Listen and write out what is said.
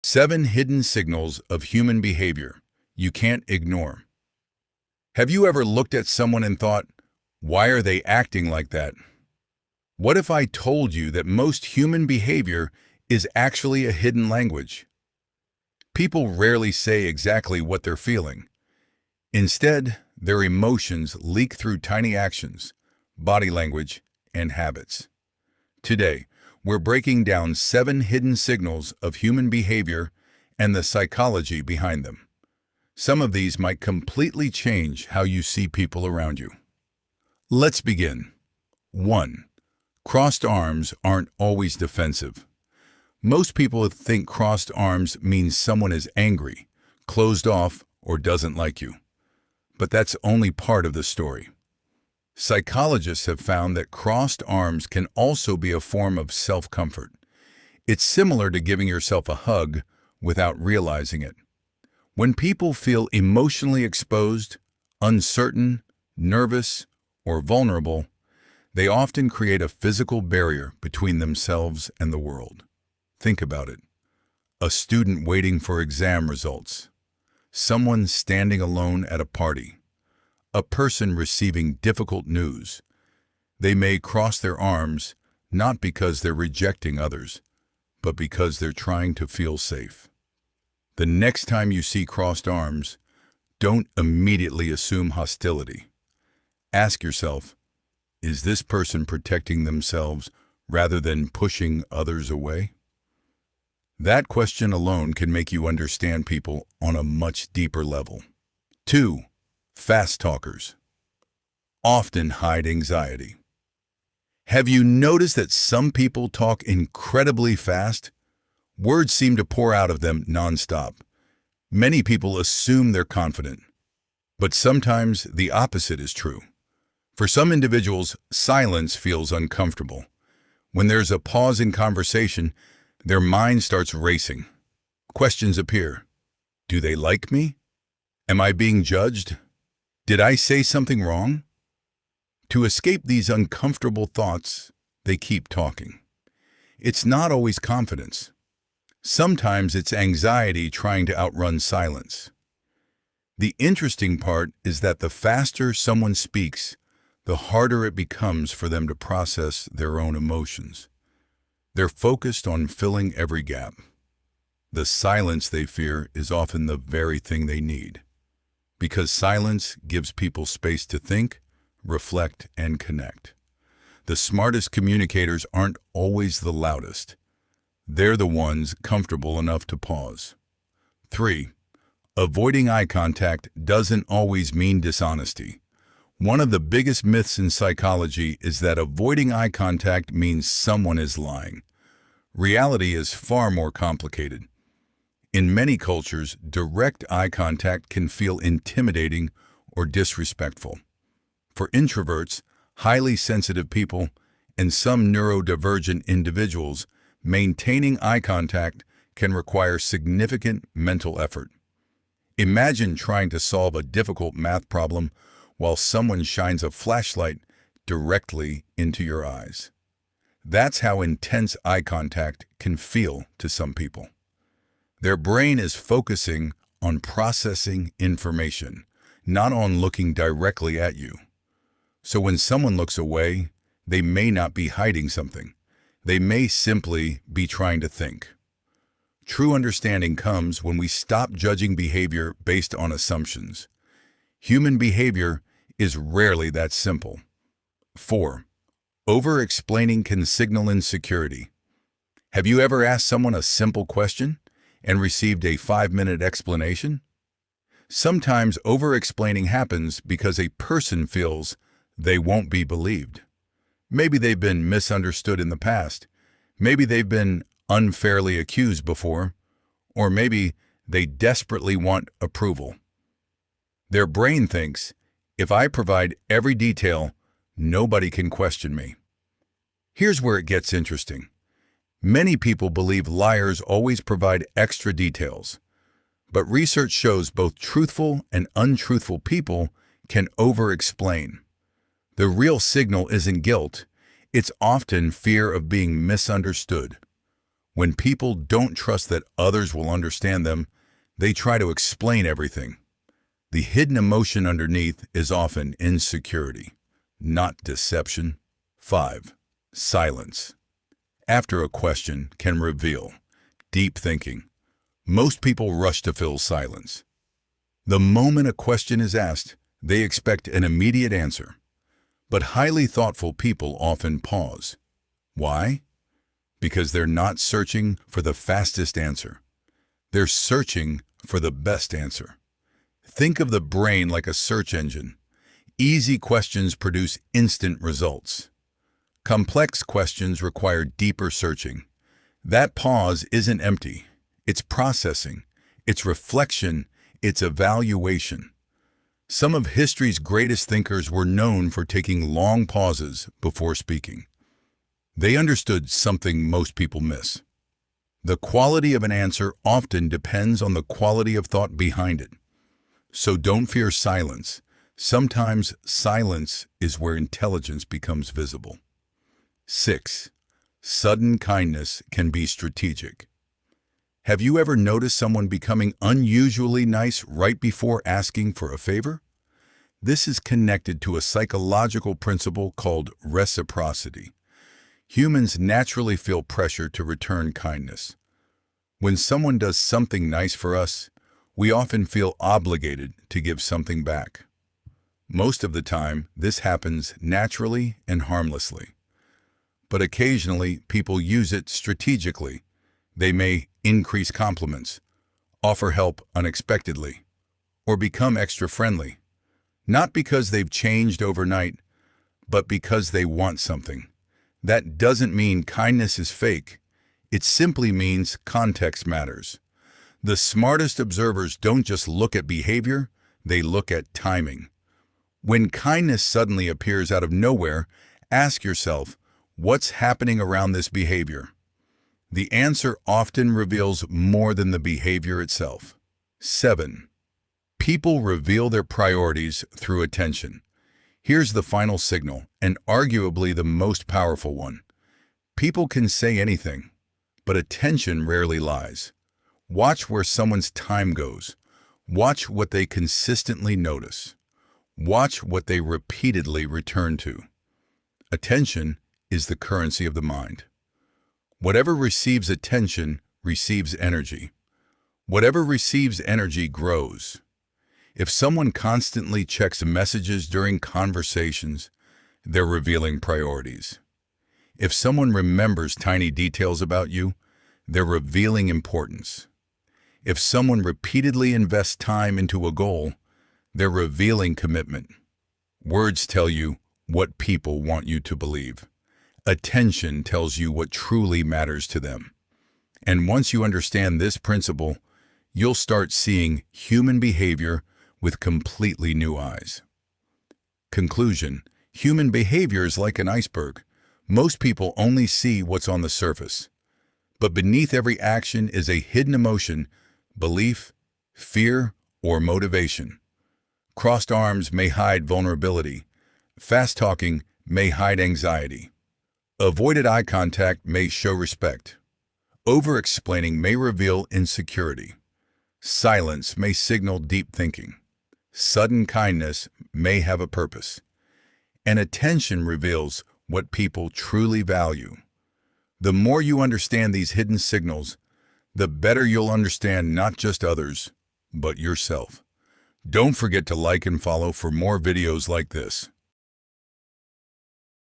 7 hidden signals of human behavior you can't ignore. Have you ever looked at someone and thought, why are they acting like that? What if I told you that most human behavior is actually a hidden language? People rarely say exactly what they're feeling. Instead, their emotions leak through tiny actions, body language, and habits. Today, we're breaking down 7 hidden signals of human behavior and the psychology behind them. Some of these might completely change how you see people around you. Let's begin. 1. Crossed arms aren't always defensive. Most people think crossed arms means someone is angry, closed off, or doesn't like you. But that's only part of the story. Psychologists have found that crossed arms can also be a form of self-comfort. It's similar to giving yourself a hug without realizing it. When people feel emotionally exposed, uncertain, nervous, or vulnerable, they often create a physical barrier between themselves and the world. Think about it. A student waiting for exam results. Someone standing alone at a party. A person receiving difficult news. They may cross their arms not because they're rejecting others, but because they're trying to feel safe. The next time you see crossed arms, don't immediately assume hostility. Ask yourself, is this person protecting themselves rather than pushing others away? That question alone can make you understand people on a much deeper level. 2. Fast talkers often hide anxiety. Have you noticed that some people talk incredibly fast? Words seem to pour out of them nonstop. Many people assume they're confident, but sometimes the opposite is true. For some individuals, silence feels uncomfortable. When there's a pause in conversation, their mind starts racing. Questions appear. Do they like me? Am I being judged? Did I say something wrong? To escape these uncomfortable thoughts, they keep talking. It's not always confidence. Sometimes it's anxiety trying to outrun silence. The interesting part is that the faster someone speaks, the harder it becomes for them to process their own emotions. They're focused on filling every gap. The silence they fear is often the very thing they need, because silence gives people space to think, reflect, and connect. The smartest communicators aren't always the loudest. They're the ones comfortable enough to pause. 3. Avoiding eye contact doesn't always mean dishonesty. One of the biggest myths in psychology is that avoiding eye contact means someone is lying. Reality is far more complicated. In many cultures, direct eye contact can feel intimidating or disrespectful. For introverts, highly sensitive people, and some neurodivergent individuals, maintaining eye contact can require significant mental effort. Imagine trying to solve a difficult math problem while someone shines a flashlight directly into your eyes. That's how intense eye contact can feel to some people. Their brain is focusing on processing information, not on looking directly at you. So when someone looks away, they may not be hiding something. They may simply be trying to think. True understanding comes when we stop judging behavior based on assumptions. Human behavior is rarely that simple. 4. Over-explaining can signal insecurity. Have you ever asked someone a simple question and received a 5-minute explanation? Sometimes over-explaining happens because a person feels they won't be believed. Maybe they've been misunderstood in the past. Maybe they've been unfairly accused before. Or maybe they desperately want approval. Their brain thinks, if I provide every detail, nobody can question me. Here's where it gets interesting. Many people believe liars always provide extra details, but research shows both truthful and untruthful people can over-explain. The real signal isn't guilt, it's often fear of being misunderstood. When people don't trust that others will understand them, they try to explain everything. The hidden emotion underneath is often insecurity, not deception. 5. Silence. After a question can reveal deep thinking. Most people rush to fill silence. The moment a question is asked, they expect an immediate answer. But highly thoughtful people often pause. Why? Because they're not searching for the fastest answer. They're searching for the best answer. Think of the brain like a search engine. Easy questions produce instant results. Complex questions require deeper searching. That pause isn't empty. It's processing. It's reflection. It's evaluation. Some of history's greatest thinkers were known for taking long pauses before speaking. They understood something most people miss. The quality of an answer often depends on the quality of thought behind it. So don't fear silence. Sometimes silence is where intelligence becomes visible. 6. Sudden kindness can be strategic. Have you ever noticed someone becoming unusually nice right before asking for a favor? This is connected to a psychological principle called reciprocity. Humans naturally feel pressure to return kindness. When someone does something nice for us, we often feel obligated to give something back. Most of the time, this happens naturally and harmlessly. But occasionally, people use it strategically. They may increase compliments, offer help unexpectedly, or become extra friendly. Not because they've changed overnight, but because they want something. That doesn't mean kindness is fake. It simply means context matters. The smartest observers don't just look at behavior, they look at timing. When kindness suddenly appears out of nowhere, ask yourself, what's happening around this behavior? The answer often reveals more than the behavior itself. 7. People reveal their priorities through attention. Here's the final signal, and arguably the most powerful one. People can say anything, but attention rarely lies. Watch where someone's time goes. Watch what they consistently notice. Watch what they repeatedly return to. Attention is the currency of the mind. Whatever receives attention receives energy. Whatever receives energy grows. If someone constantly checks messages during conversations, they're revealing priorities. If someone remembers tiny details about you, they're revealing importance. If someone repeatedly invests time into a goal, they're revealing commitment. Words tell you what people want you to believe. Attention tells you what truly matters to them. And once you understand this principle, you'll start seeing human behavior with completely new eyes. Conclusion: human behavior is like an iceberg. Most people only see what's on the surface. But beneath every action is a hidden emotion, belief, fear, or motivation. Crossed arms may hide vulnerability. Fast talking may hide anxiety. Avoided eye contact may show respect. Over-explaining may reveal insecurity. Silence may signal deep thinking. Sudden kindness may have a purpose. And attention reveals what people truly value. The more you understand these hidden signals, the better you'll understand not just others, but yourself. Don't forget to like and follow for more videos like this.